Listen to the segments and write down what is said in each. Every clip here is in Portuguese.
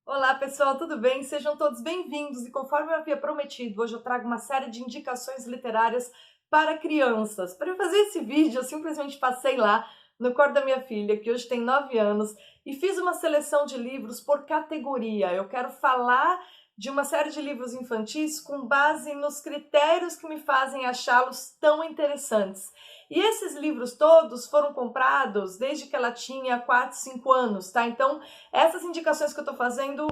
Olá pessoal, tudo bem? Sejam todos bem-vindos e conforme eu havia prometido, hoje eu trago uma série de indicações literárias para crianças. Para eu fazer esse vídeo, eu simplesmente passei lá no quarto da minha filha, que hoje tem 9 anos, e fiz uma seleção de livros por categoria. Eu quero falar de uma série de livros infantis com base nos critérios que me fazem achá-los tão interessantes. E esses livros todos foram comprados desde que ela tinha 4, 5 anos, tá? Então, essas indicações que eu tô fazendo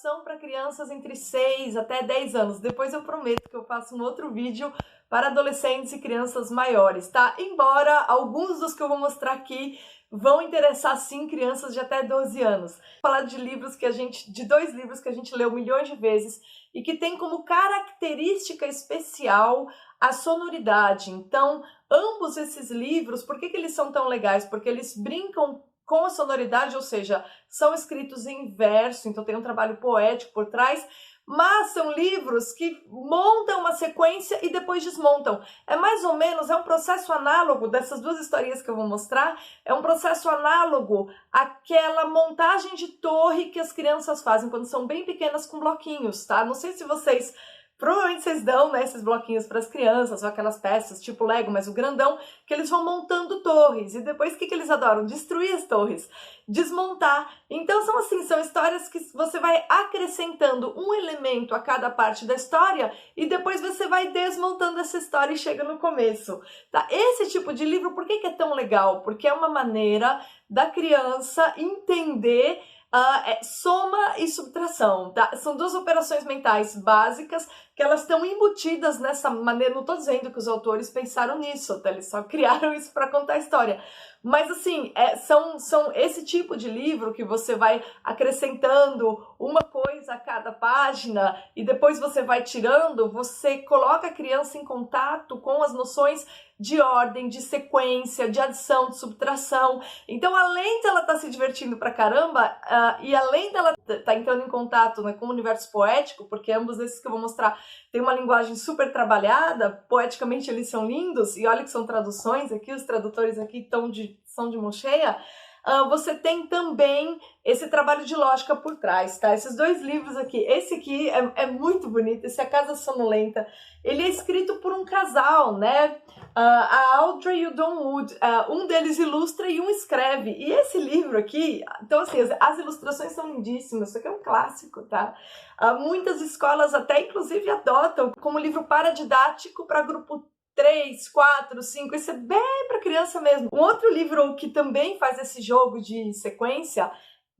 são para crianças entre 6 até 10 anos. Depois eu prometo que eu faço um outro vídeo para adolescentes e crianças maiores, tá? Embora alguns dos que eu vou mostrar aqui vão interessar sim crianças de até 12 anos. Vou falar de dois livros que a gente leu milhões de vezes e que tem como característica especial a sonoridade. Então, ambos esses livros, por que eles são tão legais? Porque eles brincam com a sonoridade, ou seja, são escritos em verso, então tem um trabalho poético por trás, mas são livros que montam uma sequência e depois desmontam. É mais ou menos, é um processo análogo dessas duas historinhas que eu vou mostrar, é um processo análogo àquela montagem de torre que as crianças fazem quando são bem pequenas com bloquinhos, tá? Não sei se vocês... Provavelmente vocês dão, né, esses bloquinhos para as crianças, ou aquelas peças tipo Lego, mas o grandão, que eles vão montando torres. E depois o que eles adoram? Destruir as torres, desmontar. Então são assim, são histórias que você vai acrescentando um elemento a cada parte da história e depois você vai desmontando essa história e chega no começo. Tá? Esse tipo de livro, por que é tão legal? Porque é uma maneira da criança entender soma e subtração, tá? São duas operações mentais básicas que elas estão embutidas nessa maneira. Não estou dizendo que os autores pensaram nisso, tá? Eles só criaram isso para contar a história. Mas assim, são esse tipo de livro que você vai acrescentando uma coisa a cada página e depois você vai tirando, você coloca a criança em contato com as noções de ordem, de sequência, de adição, de subtração. Então, além de ela estar se divertindo pra caramba, e além dela estar entrando em contato, né, com o universo poético, porque ambos esses que eu vou mostrar têm uma linguagem super trabalhada, poeticamente eles são lindos, e olha que são traduções aqui, os tradutores aqui são de mão cheia. Você tem também esse trabalho de lógica por trás, tá? Esses dois livros aqui, esse aqui é muito bonito, esse é A Casa Sonolenta, ele é escrito por um casal, né? A Audrey e o Don Wood, um deles ilustra e um escreve. E esse livro aqui, então assim, as ilustrações são lindíssimas, isso aqui é um clássico, tá? Muitas escolas até inclusive adotam como livro paradidático para grupo 3, 4, 5, isso é bem para criança mesmo. Um outro livro que também faz esse jogo de sequência,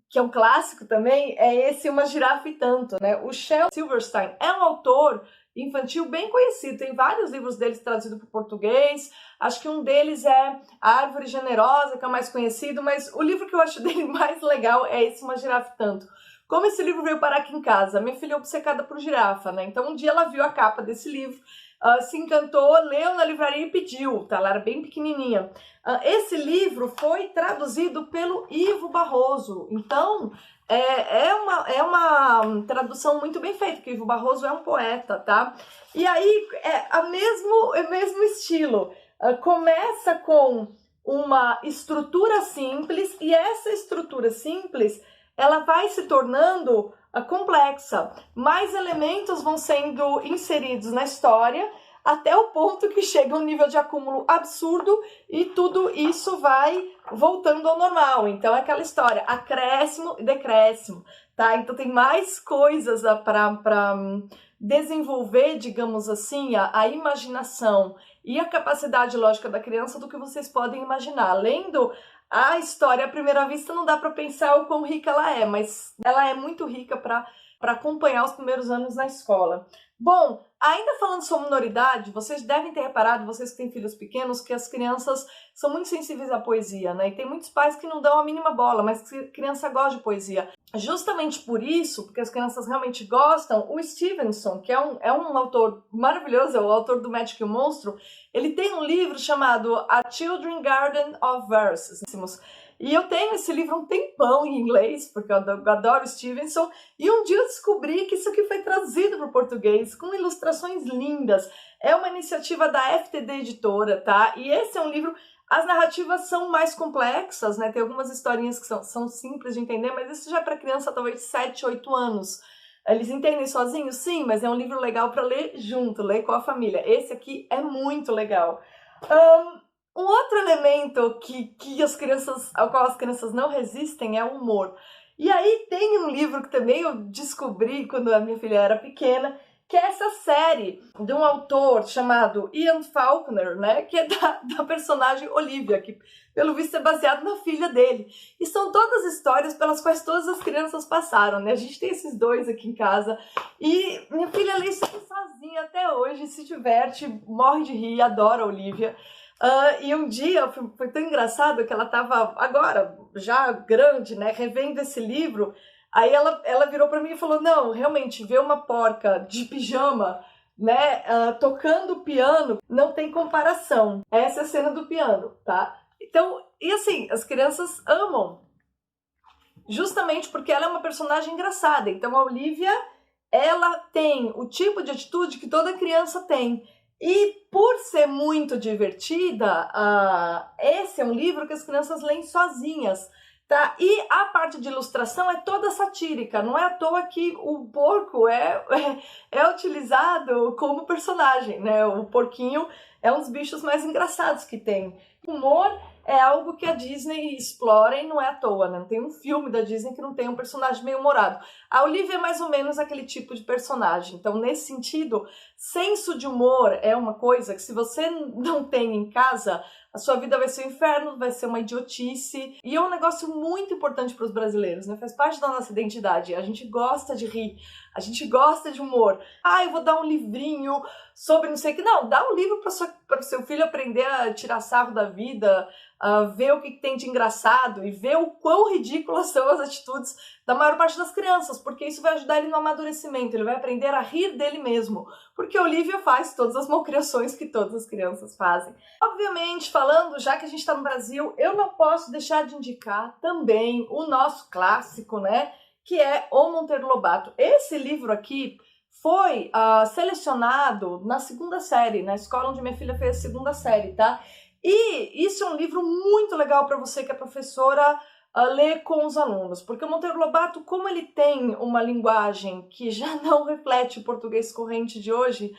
que é um clássico também, é esse Uma Girafa e Tanto, né? O Shel Silverstein é um autor infantil bem conhecido, tem vários livros deles traduzidos para o português, acho que um deles é A Árvore Generosa, que é o mais conhecido, mas o livro que eu acho dele mais legal é esse Uma Girafa e Tanto. Como esse livro veio parar aqui em casa, minha filha é obcecada por girafa, né? Então um dia ela viu a capa desse livro, se encantou, leu na livraria e pediu, tá? Ela era bem pequenininha. Esse livro foi traduzido pelo Ivo Barroso, então é uma tradução muito bem feita, porque Ivo Barroso é um poeta, tá? E aí é o mesmo estilo. Começa com uma estrutura simples e essa estrutura simples ela vai se tornando complexa. Mais elementos vão sendo inseridos na história até o ponto que chega a um nível de acúmulo absurdo e tudo isso vai voltando ao normal. Então é aquela história, acréscimo e decréscimo, tá? Então tem mais coisas para desenvolver, digamos assim, a imaginação e a capacidade lógica da criança do que vocês podem imaginar. Lendo a história à primeira vista não dá para pensar o quão rica ela é, mas ela é muito rica para acompanhar os primeiros anos na escola. Bom, ainda falando sobre sonoridade, vocês devem ter reparado, vocês que têm filhos pequenos, que as crianças são muito sensíveis à poesia, né? E tem muitos pais que não dão a mínima bola, mas que a criança gosta de poesia. Justamente por isso, porque as crianças realmente gostam, o Stevenson, que é um autor maravilhoso, é o autor do Magic e o Monstro, ele tem um livro chamado A Children's Garden of Verses. E eu tenho esse livro há um tempão em inglês, porque eu adoro Stevenson, e um dia eu descobri que isso aqui foi traduzido para o português, com ilustrações lindas. É uma iniciativa da FTD Editora, tá? E esse é um livro As narrativas são mais complexas, né? Tem algumas historinhas que são simples de entender, mas isso já é para criança talvez de 7, 8 anos. Eles entendem sozinhos? Sim, mas é um livro legal para ler junto, ler com a família. Esse aqui é muito legal. Um outro elemento ao qual as crianças não resistem é o humor. E aí tem um livro que também eu descobri quando a minha filha era pequena, que é essa série de um autor chamado Ian Faulkner, né, que é da personagem Olivia, que pelo visto é baseado na filha dele. E são todas histórias pelas quais todas as crianças passaram, né? A gente tem esses dois aqui em casa e minha filha lê isso aqui sozinha até hoje, se diverte, morre de rir, adora a Olivia. E um dia foi tão engraçado que ela estava agora, já grande, né, revendo esse livro. Aí ela virou para mim e falou, não, realmente, ver uma porca de pijama, né, tocando piano, não tem comparação. Essa é a cena do piano, tá? Então, e assim, as crianças amam, justamente porque ela é uma personagem engraçada. Então a Olivia, ela tem o tipo de atitude que toda criança tem. E por ser muito divertida, esse é um livro que as crianças leem sozinhas, tá? E a parte de ilustração é toda satírica, não é à toa que o porco é utilizado como personagem, né? O porquinho é um dos bichos mais engraçados que tem. O humor é algo que a Disney explora e não é à toa, né? Não tem um filme da Disney que não tem um personagem meio humorado. A Olivia é mais ou menos aquele tipo de personagem. Então, nesse sentido, senso de humor é uma coisa que se você não tem em casa, a sua vida vai ser um inferno, vai ser uma idiotice. E é um negócio muito importante para os brasileiros, né? Faz parte da nossa identidade. A gente gosta de rir, a gente gosta de humor. Eu vou dar um livrinho sobre não sei o que. Não, dá um livro para o seu filho aprender a tirar sarro da vida, ver o que tem de engraçado e ver o quão ridículas são as atitudes da maior parte das crianças, porque isso vai ajudar ele no amadurecimento, ele vai aprender a rir dele mesmo, porque a Olivia faz todas as malcriações que todas as crianças fazem. Obviamente, falando, já que a gente está no Brasil, eu não posso deixar de indicar também o nosso clássico, né, que é O Monteiro Lobato. Esse livro aqui foi selecionado na segunda série, na escola onde minha filha fez a segunda série, tá? E isso é um livro muito legal para você que é professora ler com os alunos, porque o Monteiro Lobato, como ele tem uma linguagem que já não reflete o português corrente de hoje,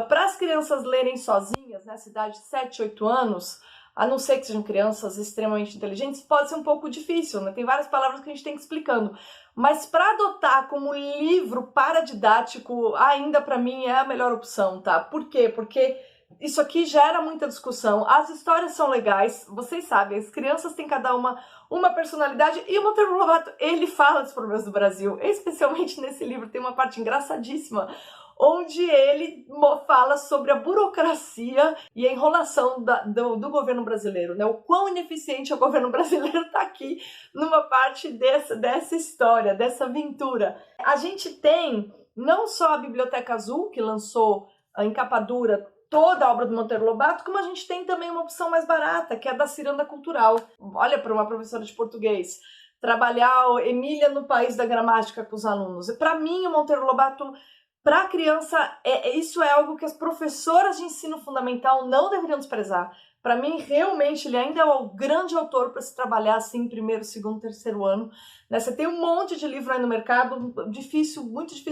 para as crianças lerem sozinhas, nessa idade de 7, 8 anos, a não ser que sejam crianças extremamente inteligentes, pode ser um pouco difícil, né? Tem várias palavras que a gente tem que ir explicando. Mas para adotar como livro paradidático, ainda para mim é a melhor opção, tá? Por quê? Porque isso aqui gera muita discussão, as histórias são legais, vocês sabem, as crianças têm cada uma personalidade, e o Monteiro Lobato, ele fala dos problemas do Brasil, especialmente nesse livro, tem uma parte engraçadíssima, onde ele fala sobre a burocracia e a enrolação do governo brasileiro, né? O quão ineficiente o governo brasileiro está aqui numa parte dessa história, dessa aventura. A gente tem não só a Biblioteca Azul, que lançou em capa dura toda a obra do Monteiro Lobato, como a gente tem também uma opção mais barata, que é a da Ciranda Cultural. Olha, para uma professora de português, trabalhar Emília no País da Gramática com os alunos. Para mim, o Monteiro Lobato, para a criança, isso é algo que as professoras de ensino fundamental não deveriam desprezar. Para mim, realmente, ele ainda é o grande autor para se trabalhar assim em primeiro, segundo, terceiro ano. Né? Você tem um monte de livro aí no mercado, muito difícil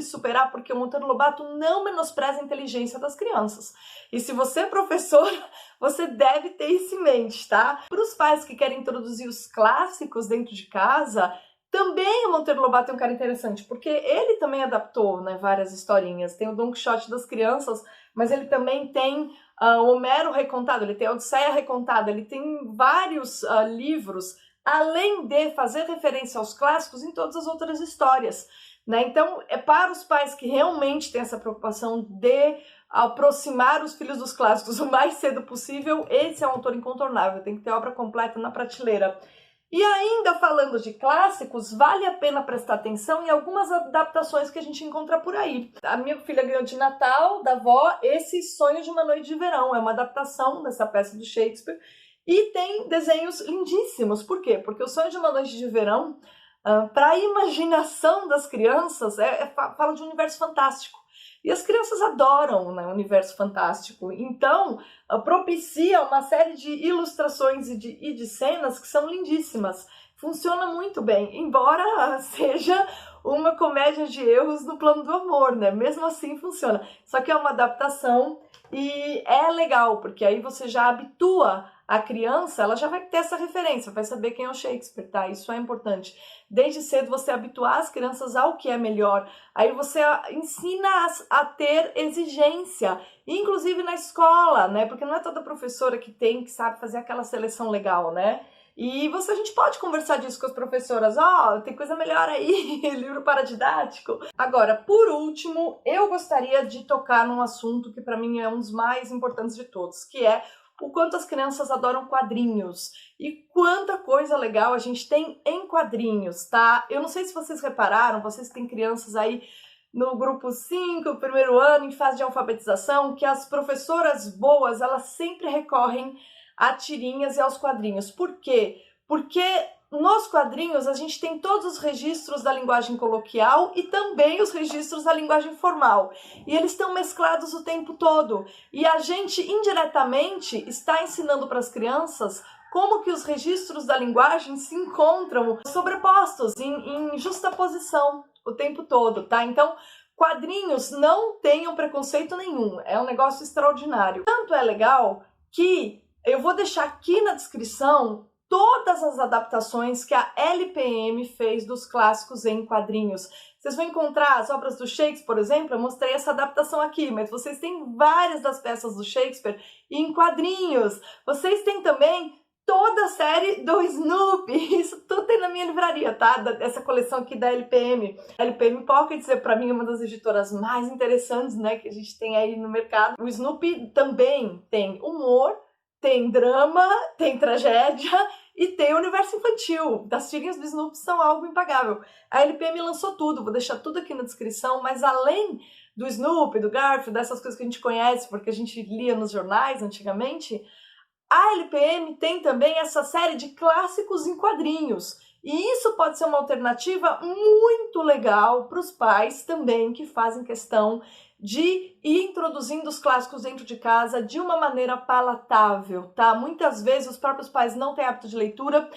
superar, porque o Monteiro Lobato não menospreza a inteligência das crianças. E se você é professor, você deve ter isso em mente, tá? Para os pais que querem introduzir os clássicos dentro de casa, também o Monteiro Lobato é um cara interessante, porque ele também adaptou, né, várias historinhas. Tem o Don Quixote das crianças, mas ele também tem o Homero recontado, ele tem a Odisseia recontada, ele tem vários livros, além de fazer referência aos clássicos em todas as outras histórias. Né? Então, é para os pais que realmente têm essa preocupação de aproximar os filhos dos clássicos o mais cedo possível, esse é um autor incontornável, tem que ter obra completa na prateleira. E ainda falando de clássicos, vale a pena prestar atenção em algumas adaptações que a gente encontra por aí. A minha filha ganhou de Natal, da avó, esse Sonho de uma Noite de Verão. É uma adaptação dessa peça do Shakespeare e tem desenhos lindíssimos. Por quê? Porque o Sonho de uma Noite de Verão, para a imaginação das crianças, fala de um universo fantástico. E as crianças adoram, né, o universo fantástico. Então, propicia uma série de ilustrações e de cenas que são lindíssimas. Funciona muito bem, embora seja uma comédia de erros no plano do amor, né? Mesmo assim funciona. Só que é uma adaptação e é legal, porque aí você já habitua a criança, ela já vai ter essa referência, vai saber quem é o Shakespeare, tá? Isso é importante. Desde cedo você habituar as crianças ao que é melhor. Aí você ensina a ter exigência, inclusive na escola, né? Porque não é toda professora que sabe fazer aquela seleção legal, né? E a gente pode conversar disso com as professoras. Tem coisa melhor aí, livro paradidático. Agora, por último, eu gostaria de tocar num assunto que para mim é um dos mais importantes de todos, que é o quanto as crianças adoram quadrinhos e quanta coisa legal a gente tem em quadrinhos, tá? Eu não sei se vocês repararam, vocês têm crianças aí no grupo 5, primeiro ano, em fase de alfabetização, que as professoras boas, elas sempre recorrem a tirinhas e aos quadrinhos. Por quê? Porque nos quadrinhos a gente tem todos os registros da linguagem coloquial e também os registros da linguagem formal. E eles estão mesclados o tempo todo. E a gente, indiretamente, está ensinando para as crianças como que os registros da linguagem se encontram sobrepostos, em justaposição o tempo todo, tá? Então, quadrinhos não tenham preconceito nenhum. É um negócio extraordinário. Tanto é legal que eu vou deixar aqui na descrição todas as adaptações que a LPM fez dos clássicos em quadrinhos. Vocês vão encontrar as obras do Shakespeare, por exemplo, eu mostrei essa adaptação aqui, mas vocês têm várias das peças do Shakespeare em quadrinhos. Vocês têm também toda a série do Snoopy, isso tudo tem na minha livraria, tá? Essa coleção aqui da LPM. A LPM Pocket, para mim, é uma das editoras mais interessantes, né, que a gente tem aí no mercado. O Snoopy também tem humor, tem drama, tem tragédia e tem o universo infantil. Das tirinhas do Snoopy são algo impagável. A LPM lançou tudo, vou deixar tudo aqui na descrição, mas além do Snoopy, do Garfield, dessas coisas que a gente conhece, porque a gente lia nos jornais antigamente, a LPM tem também essa série de clássicos em quadrinhos. E isso pode ser uma alternativa muito legal para os pais também que fazem questão de ir introduzindo os clássicos dentro de casa de uma maneira palatável, tá? Muitas vezes os próprios pais não têm hábito de leitura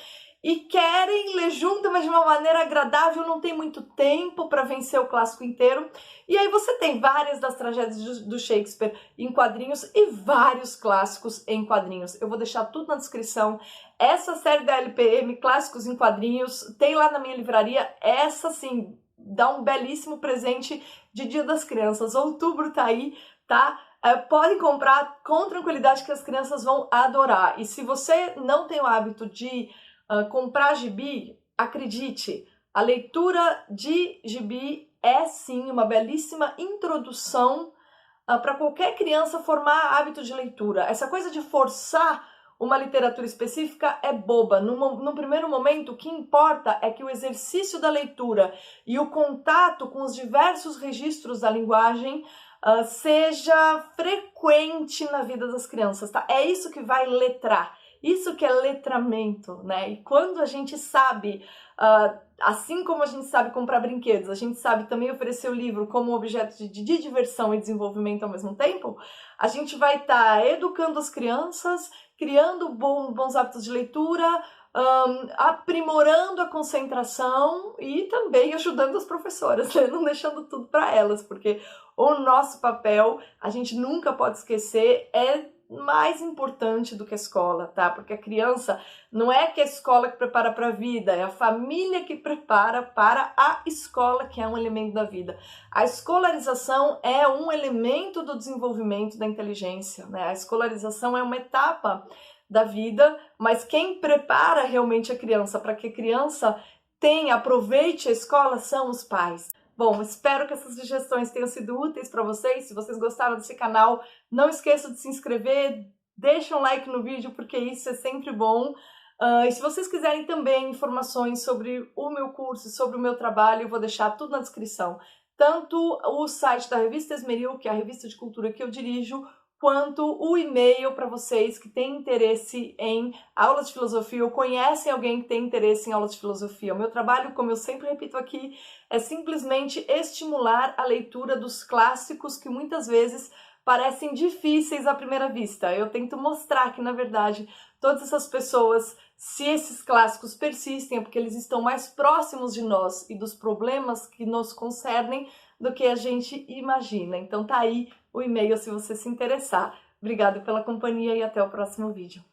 e querem ler junto, mas de uma maneira agradável, não tem muito tempo para vencer o clássico inteiro. E aí você tem várias das tragédias do Shakespeare em quadrinhos e vários clássicos em quadrinhos. Eu vou deixar tudo na descrição. Essa série da LPM, Clássicos em Quadrinhos, tem lá na minha livraria. Essa, sim, dá um belíssimo presente de Dia das Crianças. Outubro tá aí, tá? Podem comprar com tranquilidade que as crianças vão adorar. E se você não tem o hábito de comprar gibi, acredite, a leitura de gibi é sim uma belíssima introdução para qualquer criança formar hábito de leitura. Essa coisa de forçar uma literatura específica é boba. No primeiro momento, o que importa é que o exercício da leitura e o contato com os diversos registros da linguagem seja frequente na vida das crianças, tá? É isso que vai letrar. Isso que é letramento, né? E quando a gente sabe, assim como a gente sabe comprar brinquedos, a gente sabe também oferecer o livro como objeto de diversão e desenvolvimento ao mesmo tempo, a gente vai estar educando as crianças, criando bons hábitos de leitura, aprimorando a concentração e também ajudando as professoras, né? Não deixando tudo para elas, porque o nosso papel, a gente nunca pode esquecer, é mais importante do que a escola, tá? Porque a criança, não é que a escola que prepara para a vida, é a família que prepara para a escola, que é um elemento da vida. A escolarização é um elemento do desenvolvimento da inteligência, né? A escolarização é uma etapa da vida, mas quem prepara realmente a criança para que a criança aproveite a escola são os pais. Bom, espero que essas sugestões tenham sido úteis para vocês. Se vocês gostaram desse canal, não esqueçam de se inscrever, deixa um like no vídeo, porque isso é sempre bom. E se vocês quiserem também informações sobre o meu curso, sobre o meu trabalho, eu vou deixar tudo na descrição. Tanto o site da Revista Esmeril, que é a revista de cultura que eu dirijo, quanto o e-mail para vocês que têm interesse em aulas de filosofia ou conhecem alguém que tem interesse em aulas de filosofia. O meu trabalho, como eu sempre repito aqui, é simplesmente estimular a leitura dos clássicos que muitas vezes parecem difíceis à primeira vista. Eu tento mostrar que, na verdade, todas essas pessoas, se esses clássicos persistem, é porque eles estão mais próximos de nós e dos problemas que nos concernem do que a gente imagina. Então tá aí o e-mail se você se interessar. Obrigada pela companhia e até o próximo vídeo.